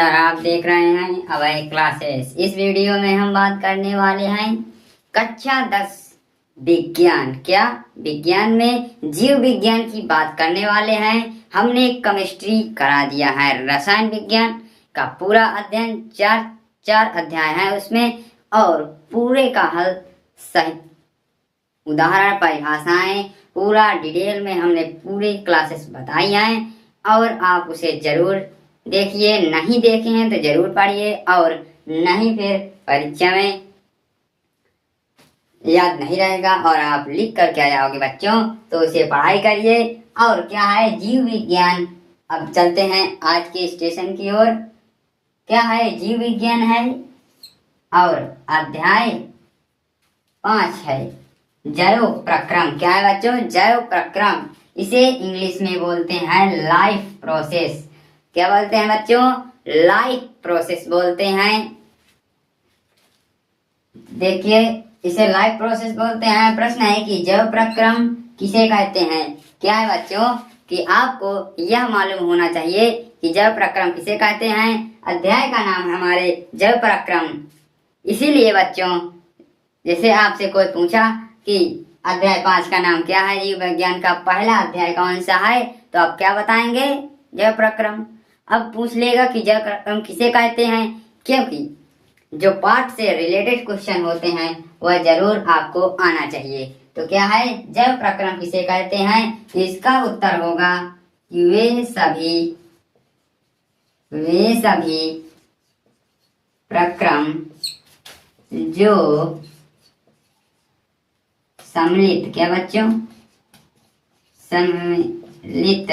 हैं और आप देख रहे हैं अभय क्लासेस। इस वीडियो में हम बात करने वाले हैं कक्षा 10 विज्ञान। क्या विज्ञान में जीव विज्ञान की बात करने वाले हैं। हमने केमिस्ट्री करा दिया है, रसायन विज्ञान का पूरा अध्ययन चार अध्याय है उसमें, और पूरे का हल सही उदाहरण परिभाषाएं पूरा डिटेल में हमने पूरी क्लासेस बताई हैं, और आप उसे जरूर देखिए। नहीं देखे हैं तो जरूर पढ़िए, और नहीं फिर परीक्षा में याद नहीं रहेगा और आप लिख कर क्या जाओगे बच्चों, तो उसे पढ़ाई करिए। और क्या है जीव विज्ञान। अब चलते हैं आज के स्टेशन की ओर। क्या है जीव विज्ञान है, और अध्याय 5 है जैव प्रक्रम। क्या है बच्चों? जैव प्रक्रम। इसे इंग्लिश में बोलते हैं लाइफ प्रोसेस। क्या बोलते हैं बच्चों? लाइफ प्रोसेस बोलते हैं। देखिए, इसे लाइफ प्रोसेस बोलते हैं। प्रश्न है कि जैव प्रक्रम किसे कहते हैं। क्या है बच्चों कि आपको यह मालूम होना चाहिए कि जैव प्रक्रम किसे कहते हैं। अध्याय का नाम है हमारे जैव प्रक्रम। इसीलिए बच्चों, जैसे आपसे कोई पूछा कि अध्याय 5 का नाम क्या है, जीव विज्ञान का पहला अध्याय कौन सा है, तो आप क्या बताएंगे? जैव प्रक्रम। अब पूछ लेगा कि जैव प्रक्रम किसे कहते हैं, क्योंकि जो पाठ से रिलेटेड क्वेश्चन होते हैं वह जरूर आपको आना चाहिए। तो क्या है जैव प्रक्रम किसे कहते हैं, तो इसका उत्तर होगा कि वे सभी प्रक्रम जो सम्मिलित, क्या बच्चों? सम्मिलित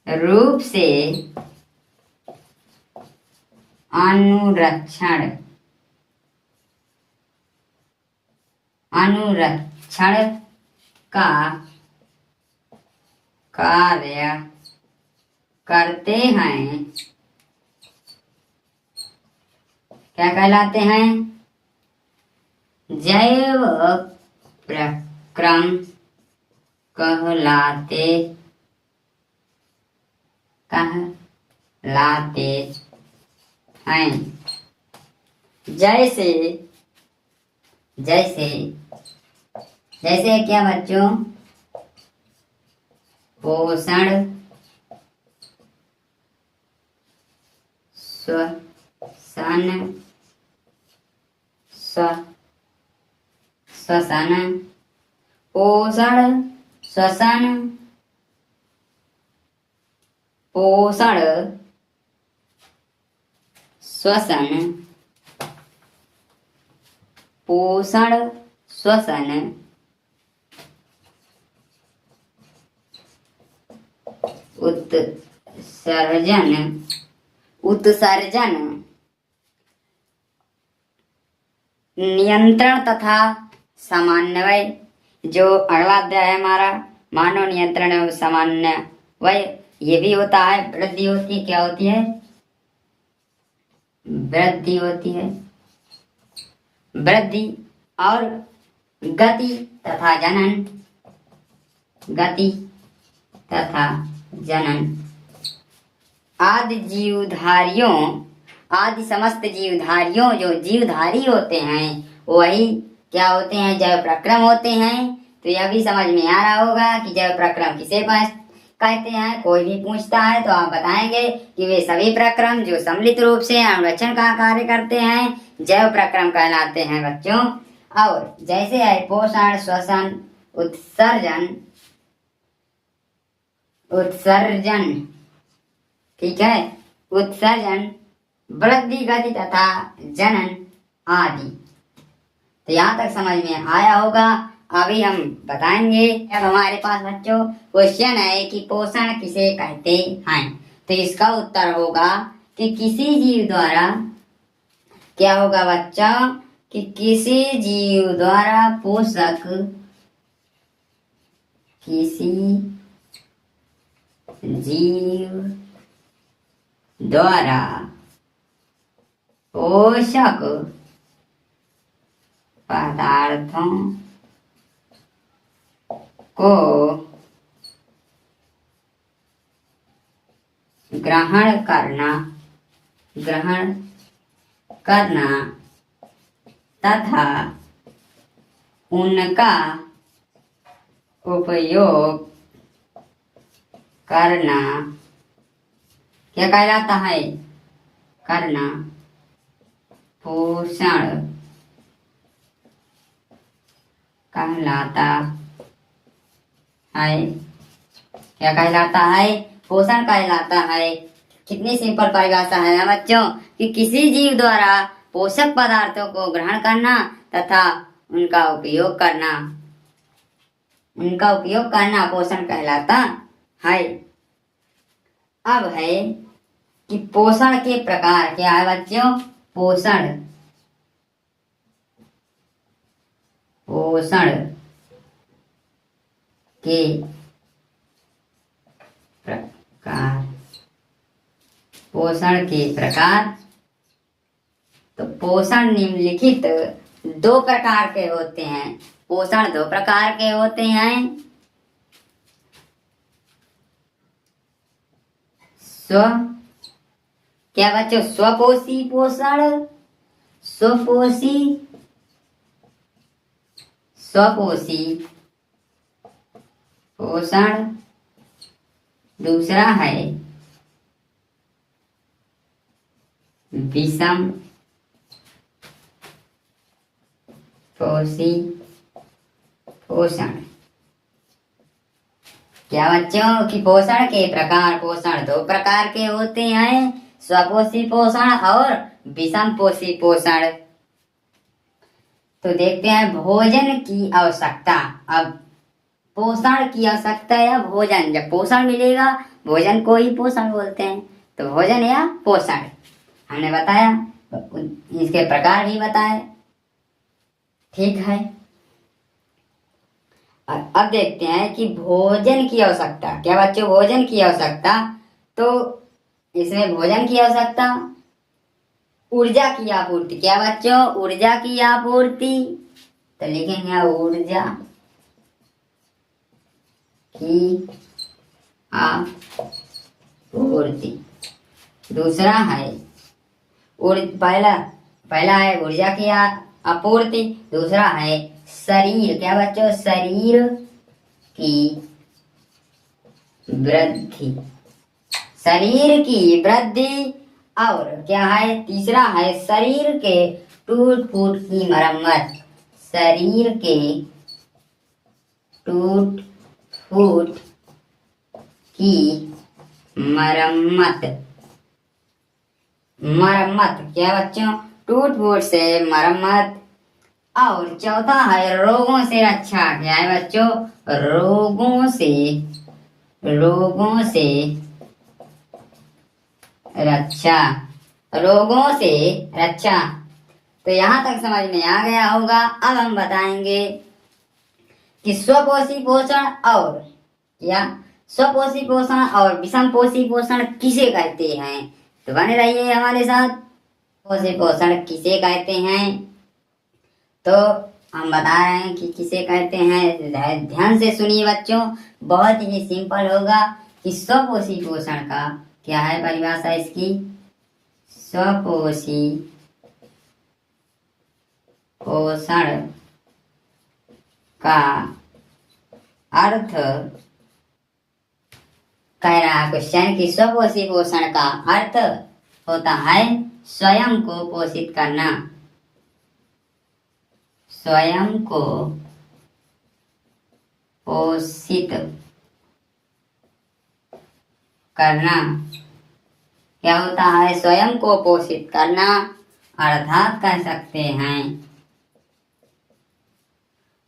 रूप से अनुरक्षण का कार्य करते हैं, क्या कहलाते हैं? जैव प्रक्रम कहलाते हैं। जैसे क्या बच्चों? पोषण, श्वसन, पोषण, श्वसन, उत्सर्जन, नियंत्रण तथा समन्वय। जो अगला अध्याय है हमारा मानव नियंत्रण एवं समन्वय, ये भी होता है। वृद्धि होती है, क्या होती है? वृद्धि होती है। वृद्धि और गति तथा जनन। आदि समस्त जीवधारियों, जो जीवधारी होते हैं वही क्या होते हैं? जैव प्रक्रम होते हैं। तो यह भी समझ में आ रहा होगा कि जैव प्रक्रम किसे कहते हैं। कोई भी पूछता है तो आप बताएंगे कि वे सभी प्रक्रम जो सम्मिलित रूप से अनुरक्षण का कार्य करते हैं जैव प्रक्रम कहलाते हैं बच्चों। और जैसे है पोषण, श्वसन, उत्सर्जन, ठीक है, उत्सर्जन, वृद्धि, गति तथा जनन आदि। तो यहाँ तक समझ में आया होगा। अभी हम बताएंगे। अब हमारे पास बच्चों क्वेश्चन है कि पोषण किसे कहते हैं, तो इसका उत्तर होगा कि किसी जीव द्वारा, क्या होगा बच्चों? कि किसी जीव द्वारा पोषक, किसी जीव द्वारा पोषक पदार्थों को ग्रहण करना, ग्रहण करना तथा उनका उपयोग करना क्या कहलाता है? करना पोषण कहलाता है। क्या कहलाता है? पोषण कहलाता है। कितनी सिंपल परिभाषा है ना बच्चों, कि किसी जीव द्वारा पोषक पदार्थों को ग्रहण करना तथा उनका उपयोग करना, उनका उपयोग करना पोषण कहलाता है। अब है कि पोषण के प्रकार क्या है बच्चों? पोषण, पोषण के प्रकार, पोषण के प्रकार। तो पोषण निम्नलिखित दो प्रकार के होते हैं। पोषण दो प्रकार के होते हैं। स्व, क्या बच्चों? स्वपोषी पोषण, स्वपोषी, स्वपोषी पोषण। दूसरा है विषम पोषी पोषण। क्या बच्चों? कि पोषण के प्रकार, पोषण दो प्रकार के होते हैं, स्वपोषी पोषण और विषम पोषी पोषण। तो देखते हैं भोजन की आवश्यकता। अब पोषण की आवश्यकता या भोजन, जब पोषण मिलेगा, भोजन को ही पोषण बोलते हैं, तो भोजन या पोषण हमने बताया, इसके प्रकार भी बताए। ठीक है, अब देखते हैं कि भोजन की आवश्यकता। क्या बच्चों? भोजन की आवश्यकता। तो इसमें भोजन की आवश्यकता, ऊर्जा की आपूर्ति। क्या बच्चों? ऊर्जा की आपूर्ति। तो लिखेंगे ऊर्जा की आपूर्ति। दूसरा है पहला है ऊर्जा की आपूर्ति, दूसरा है शरीर। क्या बच्चों? शरीर की वृद्धि, शरीर की वृद्धि। और क्या है? तीसरा है शरीर के टूट फूट की मरम्मत, शरीर के टूट फूट की मरम्मत। मरम्मत, क्या बच्चों? टूट फूट से मरम्मत। और चौथा है रोगों से रक्षा। क्या है बच्चों? रोगों से रक्षा, रोगों से रक्षा। तो यहाँ तक समझ में आ गया होगा। अब हम बताएंगे कि स्वपोषी पोषण और या स्वपोषी पोषण और विषम पोषी पोषण किसे कहते हैं। तो बने रहिए हमारे साथ। पोषी पोषण किसे कहते हैं, तो हम बता रहे हैं कि किसे कहते हैं। ध्यान से सुनिए बच्चों, बहुत ही सिंपल होगा कि स्वपोषी पोषण का क्या है परिभाषा इसकी। स्वपोषी पोषण का अर्थ कह रहा है क्वेश्चन कि स्वपोषी पोषण का अर्थ होता है स्वयं को पोषित करना, स्वयं को पोषित करना। क्या होता है? स्वयं को पोषित करना। अर्थात कह सकते हैं,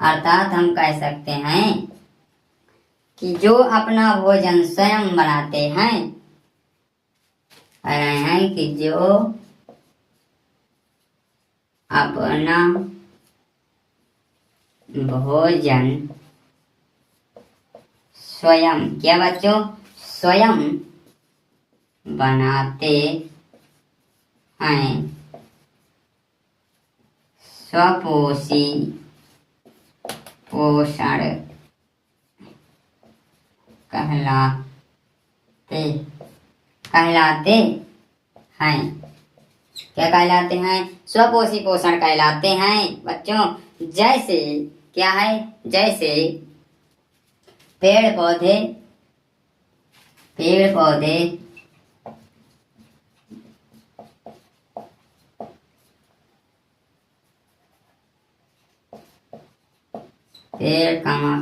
अर्थात हम कह सकते हैं कि जो अपना भोजन स्वयं बनाते हैं, कह रहे हैं कि जो अपना भोजन स्वयं, क्या बच्चों? स्वयं बनाते हैं, स्वपोषी पोषण कहलाते कहलाते हैं। क्या कहलाते हैं? स्वपोषी पोषण कहलाते हैं बच्चों। जैसे क्या है? जैसे पेड़ पौधे पेड़ पौधे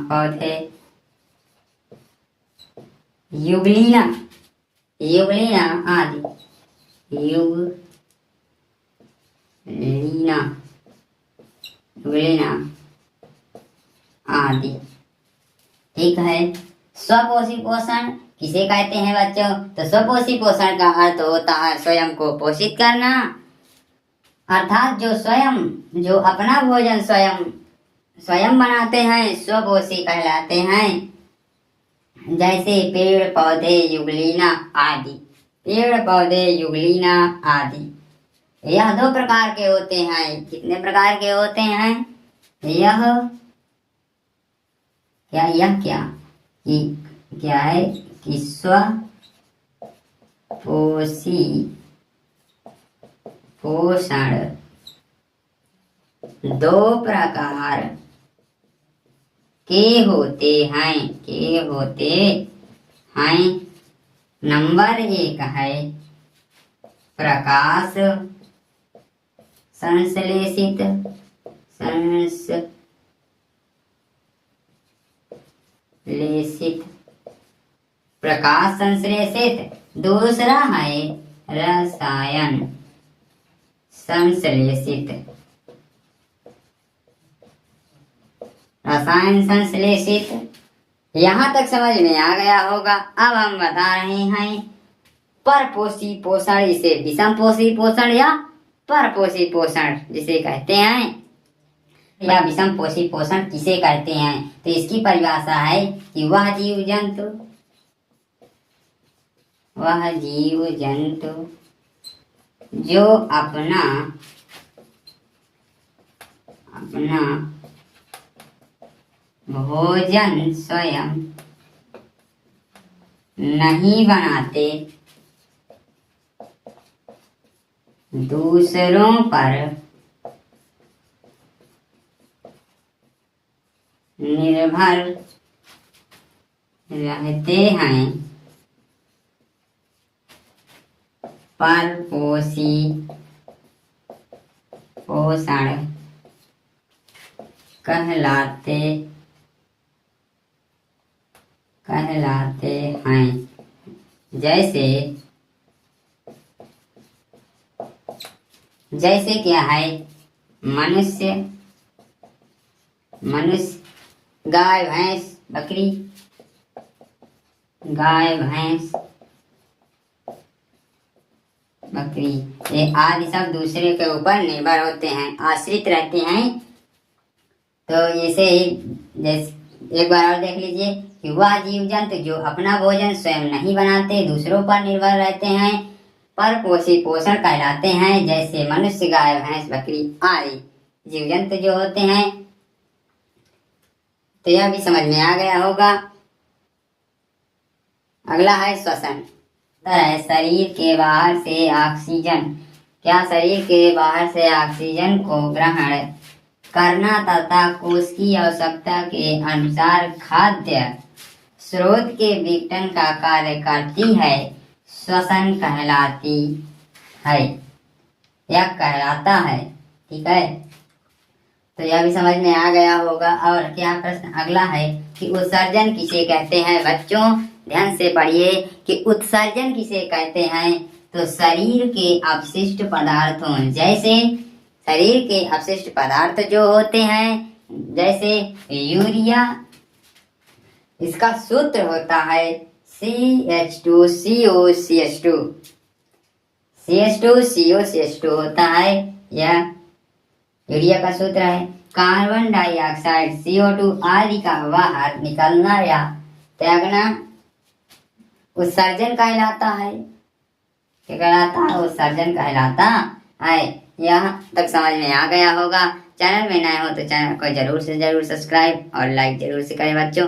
पौधे युगलीना युगलीना आदि युगलीना युगलीना आदि। ठीक है। स्वपोषी पोषण किसे कहते हैं बच्चों? तो स्वपोषी पोषण का अर्थ होता है स्वयं को पोषित करना, अर्थात जो अपना भोजन स्वयं बनाते हैं स्वपोषी कहलाते हैं। जैसे पेड़ पौधे युगलीना आदि। पेड़ पौधे युगलीना आदि यह 2 प्रकार के होते हैं। कितने प्रकार के होते हैं? क्या है कि स्वपोषी पोषण 2 प्रकार के होते हैं। नंबर 1 है प्रकाश संश्लेषित प्रकाश संश्लेषित। दूसरा है रसायन संश्लेषित। रसायन संश्लेषित। यहाँ तक समझ में आ गया होगा। अब हम बता रहे हैं परपोषी पोषण, इसे विषम पोषी पोषण या परपोषी पोषण जिसे कहते हैं, या विषम पोषी पोषण किसे कहते हैं। तो इसकी परिभाषा है कि वह जीव जंतु जो अपना भोजन स्वयं नहीं बनाते, दूसरों पर निर्भर रहते हैं, परपोषी पोषण कहलाते हैं। जैसे क्या है? मनुष्य, गाय भैंस बकरी, ये आदि सब दूसरे के ऊपर निर्भर होते हैं, आश्रित रहते हैं। तो ऐसे ही जैसे एक बार और देख लीजिए कि वह जीव जंतु जो अपना भोजन स्वयं नहीं बनाते, दूसरों पर निर्भर रहते हैं, परपोषी पोषण कहलाते हैं। जैसे मनुष्य, गाय भैंस बकरी आदि जीव जंतु जो होते हैं। तो यह भी समझ में आ गया होगा। अगला है श्वसन। शरीर के बाहर से ऑक्सीजन। क्या शरीर के बाहर से ऑक्सीजन को ग्रहण करना तथा कोश की आवश्यकता के अनुसार खाद्य स्रोत के विघटन का कार्य करती है, श्वसन कहलाती है या कहलाता है। ठीक है। तो यह भी समझ में आ गया होगा। और क्या प्रश्न अगला है कि उत्सर्जन किसे कहते हैं? बच्चों ध्यान से पढ़िए कि उत्सर्जन किसे कहते हैं। तो शरीर के अपशिष्ट पदार्थों, जैसे शरीर के अपशिष्ट पदार्थ जो होते हैं, जैसे यूरिया, इसका सूत्र होता है CH2CO CH2 होता है। यह यूरिया का सूत्र है। कार्बन डाइऑक्साइड CO2 आदि का बाहर निकलना या त्यागना उत्सर्जन कहलाता है। क्या कहलाता है? उत्सर्जन कहलाता है। यहाँ तक समझ में आ गया होगा। चैनल में नए हो तो चैनल को जरूर से जरूर सब्सक्राइब और लाइक जरूर से करें बच्चों।